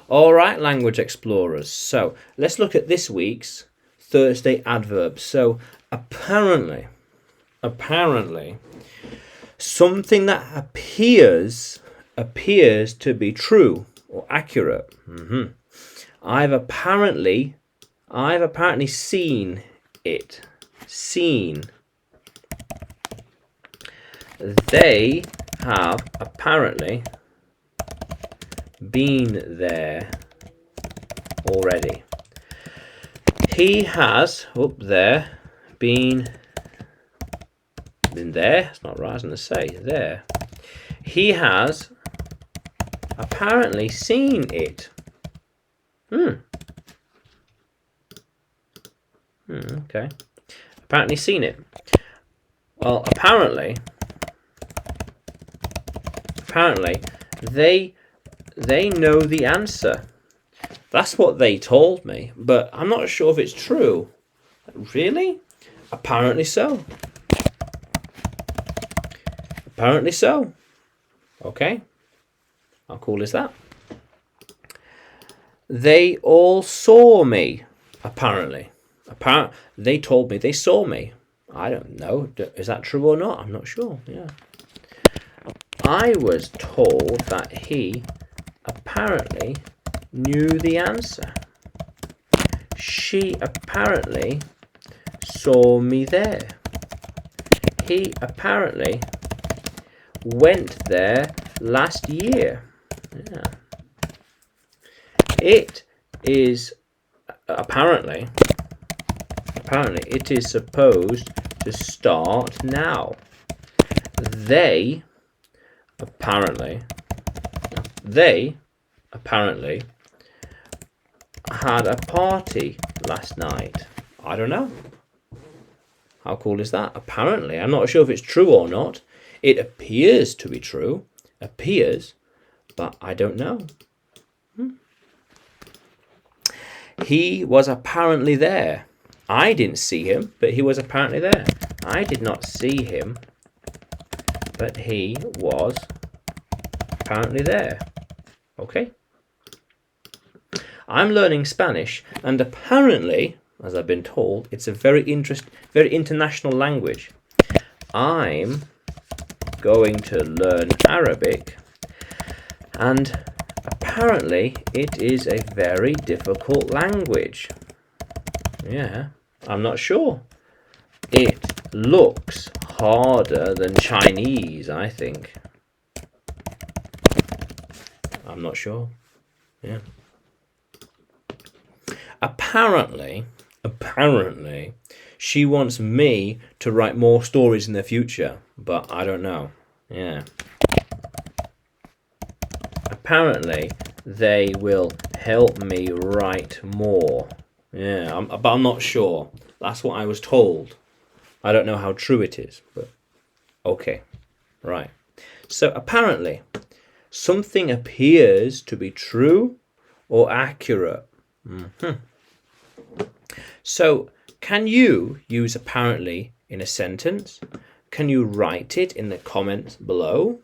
All right, language explorers. So let's look at this week's Thursday adverbs. So apparently, something that appears to be true or accurate. I've apparently seen it. Seen. They have apparently been there already. He has up there been there. It's not right, I was going to say there. He has apparently seen it. Okay. Apparently seen it. Well, apparently they know the answer. That's what they told me, but I'm not sure if it's true. Really? Apparently so. Apparently so. Okay. How cool is that? They all saw me. Apparently. They told me they saw me. I don't know. Is that true or not? I'm not sure. Yeah. I was told that he apparently knew the answer. She apparently saw me there. He apparently went there last year. Yeah. It is apparently it is supposed to start now. They apparently had a party last night. I don't know. How cool is that? Apparently. I'm not sure if it's true or not. It appears to be true. Appears, but I don't know. He was apparently there. I didn't see him, but he was apparently there. I did not see him, but he was apparently there. Okay. I'm learning Spanish, and apparently, as I've been told, it's a very international language. I'm going to learn Arabic, and apparently it is a very difficult language. Yeah, I'm not sure. It looks harder than Chinese, I think. I'm not sure. Yeah. Apparently, she wants me to write more stories in the future, but I don't know. Yeah. Apparently, they will help me write more. Yeah, but I'm not sure. That's what I was told. I don't know how true it is, but okay. Right. So apparently, something appears to be true or accurate. So, can you use apparently in a sentence? Can you write it in the comments below?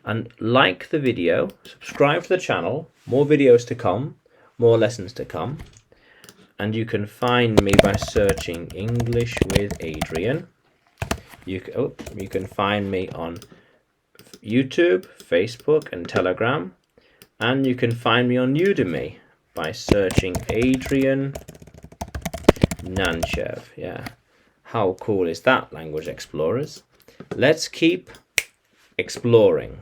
And like the video, subscribe to the channel, more videos to come, more lessons to come. And you can find me by searching English with Adrian. You can find me on YouTube, Facebook and Telegram. And you can find me on Udemy by searching Adrian Nanchev. Yeah. How cool is that, language explorers? Let's keep exploring.